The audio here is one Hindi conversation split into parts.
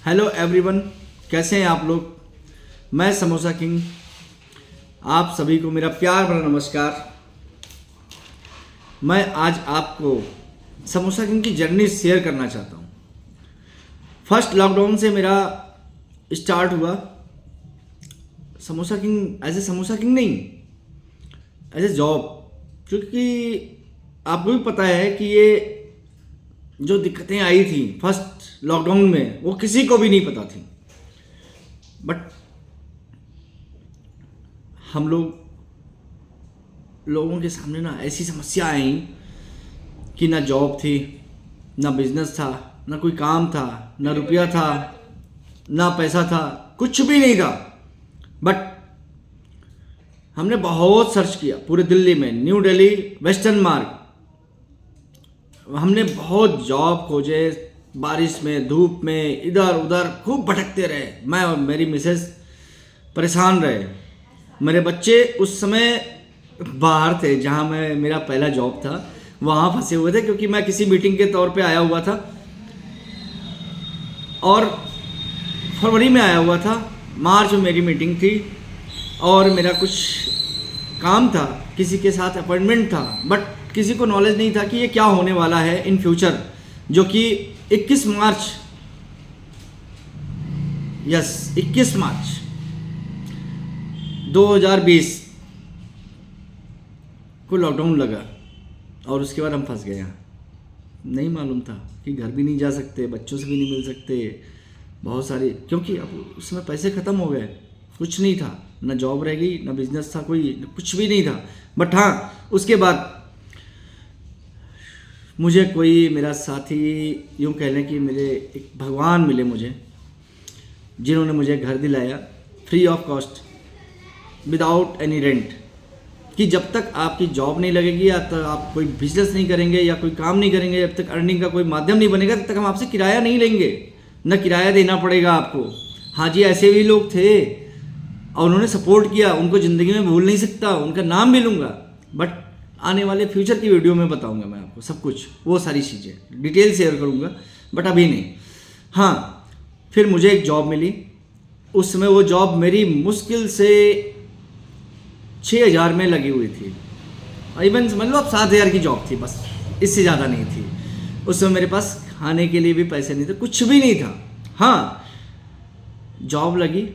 हेलो एवरीवन, कैसे हैं आप लोग। मैं समोसा किंग, आप सभी को मेरा प्यार भरा नमस्कार। मैं आज आपको समोसा किंग की जर्नी शेयर करना चाहता हूँ। फर्स्ट लॉकडाउन से मेरा स्टार्ट हुआ samosa king, as a samosa king नहीं, एज ए जॉब। क्योंकि आपको भी पता है कि ये जो दिक्कतें आई थी फर्स्ट लॉकडाउन में, वो किसी को भी नहीं पता थी। बट हम लोगों के सामने ना ऐसी समस्या आई कि ना जॉब थी, ना बिजनेस था, ना कोई काम था, ना रुपया था, ना पैसा था, कुछ भी नहीं था। बट हमने बहुत सर्च किया पूरे दिल्ली में, न्यू दिल्ली, वेस्टर्न मार्ग। हमने बहुत जॉब खोजे, बारिश में, धूप में, इधर उधर खूब भटकते रहे। मैं और मेरी मिसेस परेशान रहे। मेरे बच्चे उस समय बाहर थे, जहाँ मेरा पहला जॉब था, वहाँ फंसे हुए थे, क्योंकि मैं किसी मीटिंग के तौर पे आया हुआ था और फरवरी में आया हुआ था। मार्च में मेरी मीटिंग थी और मेरा कुछ काम था, किसी के साथ अपॉइंटमेंट था। बट किसी को नॉलेज नहीं था कि ये क्या होने वाला है इन फ्यूचर, जो कि 21 मार्च 2020 को लॉकडाउन लगा और उसके बाद हम फंस गए यहाँ। नहीं मालूम था कि घर भी नहीं जा सकते, बच्चों से भी नहीं मिल सकते, बहुत सारी, क्योंकि अब उस समय पैसे ख़त्म हो गए, कुछ नहीं था, ना जॉब रह गई, ना बिजनेस था, कोई कुछ भी नहीं था। बट हाँ, उसके बाद मुझे कोई मेरा साथी, यूँ कह लें कि मेरे एक भगवान मिले मुझे, जिन्होंने मुझे घर दिलाया free of cost, without any rent. कि जब तक आपकी जॉब नहीं लगेगी, या तक आप कोई बिजनेस नहीं करेंगे या कोई काम नहीं करेंगे, जब तक अर्निंग का कोई माध्यम नहीं बनेगा, तब तक हम आपसे किराया नहीं लेंगे, न किराया देना पड़ेगा आपको। हाँ जी, ऐसे भी लोग थे और उन्होंने सपोर्ट किया, उनको ज़िंदगी में भूल नहीं सकता, उनका नाम भी लूँगा। बट आने वाले फ्यूचर की वीडियो में बताऊंगा मैं आपको सब कुछ, वो सारी चीज़ें डिटेल शेयर करूंगा, बट अभी नहीं। हाँ, फिर मुझे एक जॉब मिली। उस समय वो जॉब मेरी मुश्किल से 6,000 में लगी हुई थी। इवन समझ लो आप 7,000 की जॉब थी, बस इससे ज़्यादा नहीं थी। उस समय मेरे पास खाने के लिए भी पैसे नहीं थे, कुछ भी नहीं था। हाँ, जॉब लगी,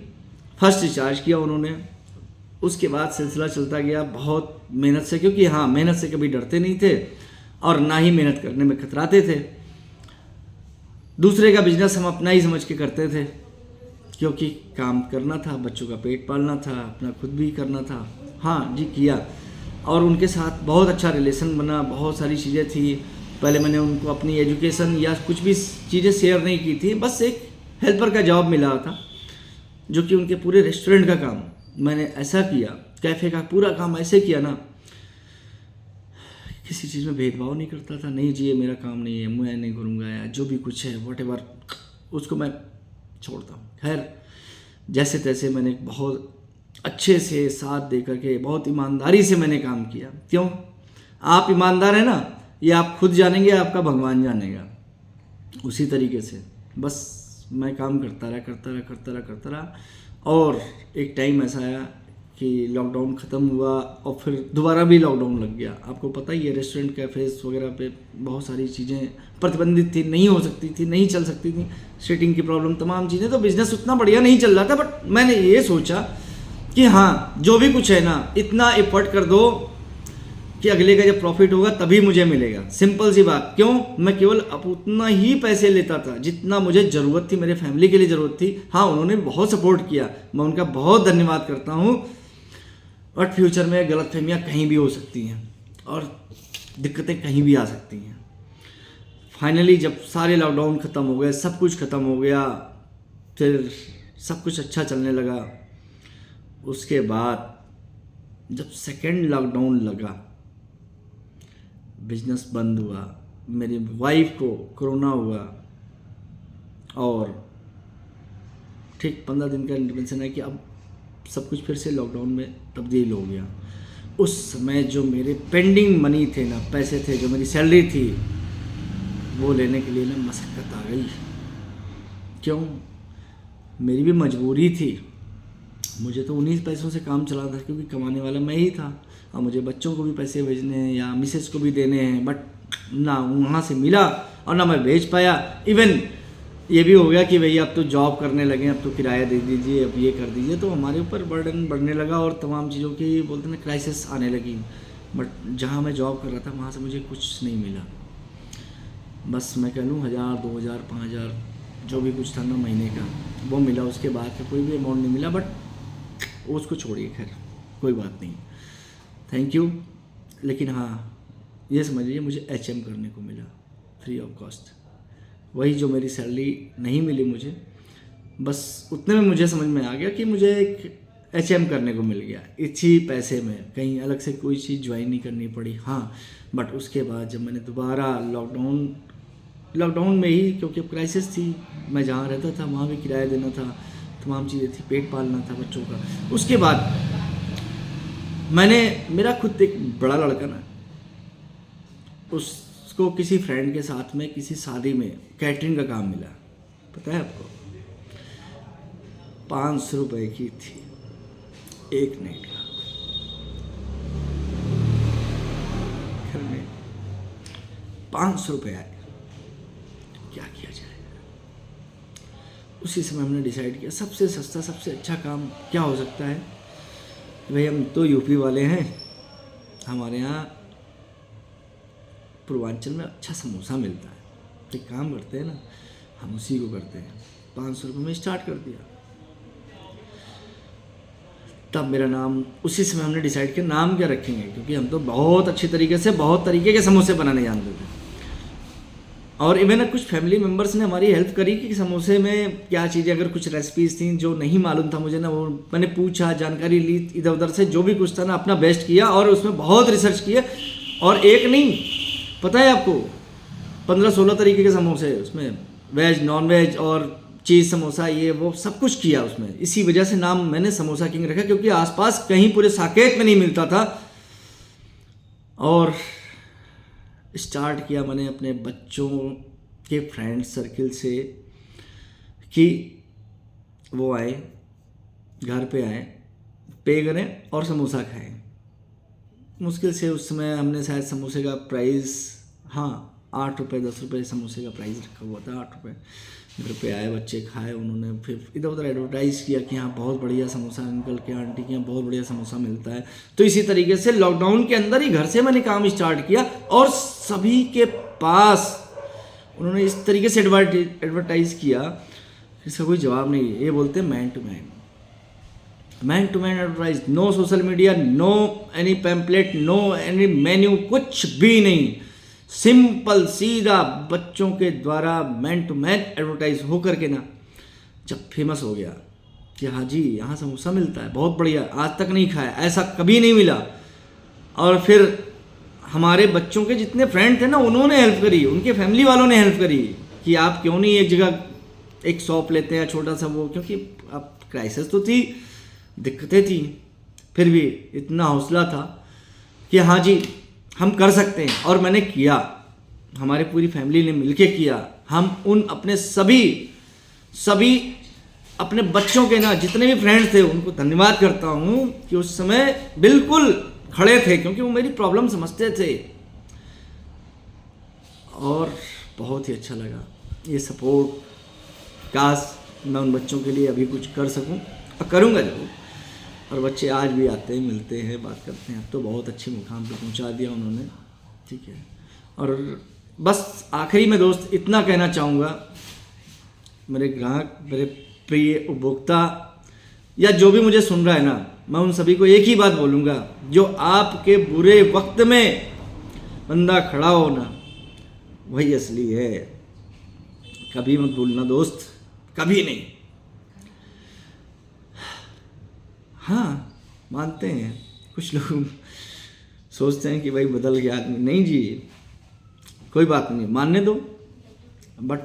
फर्स्ट रिचार्ज किया उन्होंने, उसके बाद सिलसिला चलता गया बहुत मेहनत से, क्योंकि हाँ, मेहनत से कभी डरते नहीं थे और ना ही मेहनत करने में खतराते थे। दूसरे का बिजनेस हम अपना ही समझ के करते थे, क्योंकि काम करना था, बच्चों का पेट पालना था, अपना खुद भी करना था। हाँ जी, किया, और उनके साथ बहुत अच्छा रिलेशन बना, बहुत सारी चीज़ें थी। पहले मैंने उनको अपनी एजुकेशन या कुछ भी चीज़ें शेयर नहीं की थी, बस एक हेल्पर का जॉब मिला था, जो कि उनके पूरे रेस्टोरेंट का काम मैंने ऐसा किया, कैफ़े का पूरा काम ऐसे किया ना, किसी चीज़ में भेदभाव नहीं करता था। नहीं जी, ये मेरा काम नहीं है, मैं नहीं करूँगा, या जो भी कुछ है व्हाटएवर, उसको मैं छोड़ता हूँ। खैर, जैसे तैसे मैंने बहुत अच्छे से साथ दे करके, बहुत ईमानदारी से मैंने काम किया। क्यों? आप ईमानदार हैं ना, ये आप खुद जानेंगे, आपका भगवान जानेगा। उसी तरीके से बस मैं काम करता रहा और एक टाइम ऐसा आया कि लॉकडाउन ख़त्म हुआ और फिर दोबारा भी लॉकडाउन लग गया। आपको पता ही है, रेस्टोरेंट, कैफ़ेज़ वगैरह पे बहुत सारी चीज़ें प्रतिबंधित थी, नहीं हो सकती थी, नहीं चल सकती थी, सीटिंग की प्रॉब्लम, तमाम चीज़ें। तो बिज़नेस उतना बढ़िया नहीं चल रहा था। बट मैंने ये सोचा कि हाँ, जो भी कुछ है ना, इतना एफर्ट कर दो कि अगले का जब प्रॉफिट होगा तभी मुझे मिलेगा। सिंपल सी बात। क्यों? मैं केवल अब उतना ही पैसे लेता था जितना मुझे ज़रूरत थी, मेरे फैमिली के लिए ज़रूरत थी। हाँ, उन्होंने बहुत सपोर्ट किया, मैं उनका बहुत धन्यवाद करता हूँ। बट फ्यूचर में गलतफहमियाँ कहीं भी हो सकती हैं और दिक्कतें कहीं भी आ सकती हैं। फाइनली जब सारे लॉकडाउन ख़त्म हो गए, सब कुछ ख़त्म हो गया, फिर सब कुछ अच्छा चलने लगा। उसके बाद जब सेकेंड लॉकडाउन लगा, बिजनेस बंद हुआ, मेरी वाइफ को कोरोना हुआ और ठीक 15 दिन का इंटरवेंशन है कि अब सब कुछ फिर से लॉकडाउन में तब्दील हो गया। उस समय जो मेरे पेंडिंग मनी थे ना, पैसे थे, जो मेरी सैलरी थी, वो लेने के लिए ना मशक्क़त आ गई। क्यों? मेरी भी मजबूरी थी, मुझे तो उन्हीं पैसों से काम चला था क्योंकि कमाने वाला मैं ही था और मुझे बच्चों को भी पैसे भेजने हैं या मिसेस को भी देने हैं, बट ना वहाँ से मिला और ना मैं भेज पाया। इवन ये भी हो गया कि भैया अब तो जॉब करने लगे, अब तो किराया दे दीजिए, अब ये कर दीजिए, तो हमारे ऊपर बर्डन बढ़ने लगा और तमाम चीज़ों की बोलते हैं ना क्राइसिस आने लगी। बट जहाँ मैं जॉब कर रहा था वहाँ से मुझे कुछ नहीं मिला, बस मैं कह लूँ 1000, 2000, 5000 जो भी कुछ था ना महीने का वो मिला, उसके बाद का कोई भी अमाउंट नहीं मिला। बट उसको छोड़िए, खैर कोई बात नहीं, थैंक यू। लेकिन हाँ ये समझिए मुझे HM करने को मिला फ्री ऑफ कॉस्ट, वही जो मेरी सैलरी नहीं मिली मुझे, बस उतने में मुझे समझ में आ गया कि मुझे एक HM करने को मिल गया इसी पैसे में, कहीं अलग से कोई चीज़ ज्वाइन नहीं करनी पड़ी। हाँ बट उसके बाद जब मैंने दोबारा लॉकडाउन में ही, क्योंकि अब क्राइसिस थी, मैं जहाँ रहता था वहाँ भी किराया देना था, तमाम चीज़ें थी, पेट पालना था बच्चों का। उसके बाद मेरा खुद एक बड़ा लड़का ना, उसको किसी फ्रेंड के साथ में किसी शादी में कैटरिंग का काम मिला, पता है आपको 500 रुपये की थी एक नाइट का, घर में 500 रुपये आए, क्या किया जाए। उसी समय हमने डिसाइड किया सबसे सस्ता सबसे अच्छा काम क्या हो सकता है, भाई हम तो यूपी वाले हैं, हमारे यहाँ पूर्वांचल में अच्छा समोसा मिलता है, तो एक काम करते हैं ना हम उसी को करते हैं। 500 रुपये में स्टार्ट कर दिया। तब मेरा नाम, उसी समय हमने डिसाइड किया नाम क्या रखेंगे, क्योंकि हम तो बहुत अच्छी तरीके से बहुत तरीके के समोसे बनाने जानते थे। और इवन कुछ फैमिली मेम्बर्स ने हमारी हेल्प करी कि समोसे में क्या चीज़ें, अगर कुछ रेसिपीज़ थी जो नहीं मालूम था मुझे ना, वो मैंने पूछा, जानकारी ली इधर उधर से, जो भी कुछ था ना अपना बेस्ट किया और उसमें बहुत रिसर्च किया। और एक नहीं, पता है आपको 15-16 तरीके के समोसे, उसमें वेज नॉन वेज और चीज़ समोसा, ये वो सब कुछ किया उसमें। इसी वजह से नाम मैंने समोसा किंग रखा, क्योंकि आसपास कहीं पूरे साकेत में नहीं मिलता था। और स्टार्ट किया मैंने अपने बच्चों के फ्रेंड सर्किल से कि वो आए, घर पे आए, पे करें और समोसा खाएं। मुश्किल से उस समय हमने शायद समोसे का प्राइस, हाँ 8 रुपये 10 रुपये समोसे का प्राइस रखा हुआ था, 8 रुपये। घर पे आए, बच्चे खाए, उन्होंने फिर इधर उधर एडवर्टाइज़ किया कि हाँ बहुत बढ़िया समोसा, अंकल के आंटी के यहाँ बहुत बढ़िया समोसा मिलता है। तो इसी तरीके से लॉकडाउन के अंदर ही घर से मैंने काम स्टार्ट किया और सभी के पास उन्होंने इस तरीके से एडवर्टाइज़ किया, इसका कोई जवाब नहीं है। ये बोलते हैं man to man advertise, no social media, no any pamphlet, no any menu, कुछ भी नहीं, सिंपल सीधा बच्चों के द्वारा मैन टू मैन एडवर्टाइज हो करके ना जब फेमस हो गया कि हाँ जी यहाँ समोसा मिलता है बहुत बढ़िया, आज तक नहीं खाया, ऐसा कभी नहीं मिला। और फिर हमारे बच्चों के जितने फ्रेंड थे ना उन्होंने हेल्प करी, उनके फैमिली वालों ने हेल्प करी कि आप क्यों नहीं एक जगह एक शॉप लेते हैं छोटा सा वो, क्योंकि अब क्राइसिस तो थी, दिक्कतें थी, फिर भी इतना हौसला था कि हाँ जी हम कर सकते हैं। और मैंने किया, हमारी पूरी फैमिली ने मिलके किया। हम उन अपने सभी अपने बच्चों के ना जितने भी फ्रेंड्स थे उनको धन्यवाद करता हूँ कि उस समय बिल्कुल खड़े थे, क्योंकि वो मेरी प्रॉब्लम समझते थे। और बहुत ही अच्छा लगा ये सपोर्ट, काश मैं उन बच्चों के लिए अभी कुछ कर सकूं, और करूंगा जरूर। और बच्चे आज भी आते हैं, मिलते हैं, बात करते हैं। अब तो बहुत अच्छे मुकाम पे पहुंचा दिया उन्होंने, ठीक है। और बस आखिरी में दोस्त इतना कहना चाहूँगा, मेरे ग्राहक, मेरे प्रिय उपभोक्ता या जो भी मुझे सुन रहा है ना, मैं उन सभी को एक ही बात बोलूँगा, जो आपके बुरे वक्त में बंदा खड़ा हो ना, वही असली है। कभी मत भूलना दोस्त, कभी नहीं। हाँ मानते हैं कुछ लोग सोचते हैं कि भाई बदल गया आदमी, नहीं जी कोई बात नहीं, मानने दो। बट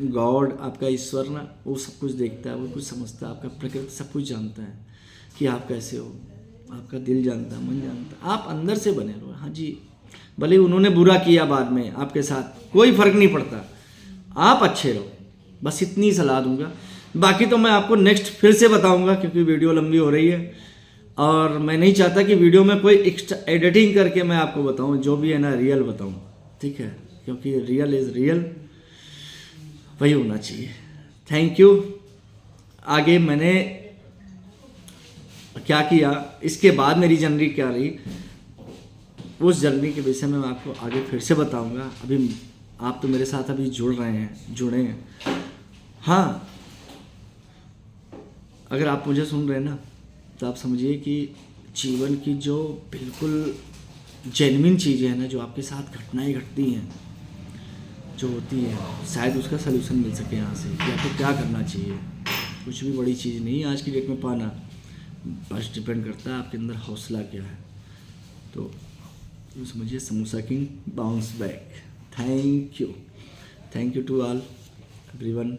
गॉड, आपका ईश्वर ना, वो सब कुछ देखता है, वो कुछ समझता है, आपका प्रकृति सब कुछ जानता है कि आप कैसे हो, आपका दिल जानता है, मन जानता है। आप अंदर से बने रहो। हाँ जी, भले उन्होंने बुरा किया बाद में आपके साथ, कोई फर्क नहीं पड़ता, आप अच्छे रहो, बस इतनी सलाह दूंगा। बाकी तो मैं आपको नेक्स्ट फिर से बताऊंगा, क्योंकि वीडियो लंबी हो रही है और मैं नहीं चाहता कि वीडियो में कोई एक्स्ट्रा एडिटिंग करके मैं आपको बताऊं, जो भी है ना रियल बताऊं, ठीक है, क्योंकि रियल इज़ रियल, वही होना चाहिए। Thank you. आगे मैंने क्या किया, इसके बाद मेरी जर्नी क्या रही, उस जर्नी के विषय में मैं आपको आगे फिर से बताऊंगा। अभी आप तो मेरे साथ अभी जुड़े हैं। हाँ, अगर आप मुझे सुन रहे हैं ना, तो आप समझिए कि जीवन की जो बिल्कुल जेन्युइन चीज़ें हैं ना, जो आपके साथ घटनाएं घटती हैं, जो होती हैं, शायद उसका सलूशन मिल सके यहाँ से कि आपको क्या करना चाहिए। कुछ भी बड़ी चीज़ नहीं है आज की डेट में पाना, बस डिपेंड करता है आपके अंदर हौसला क्या है। तो समझिए samosa king bounce back. Thank you to all everyone.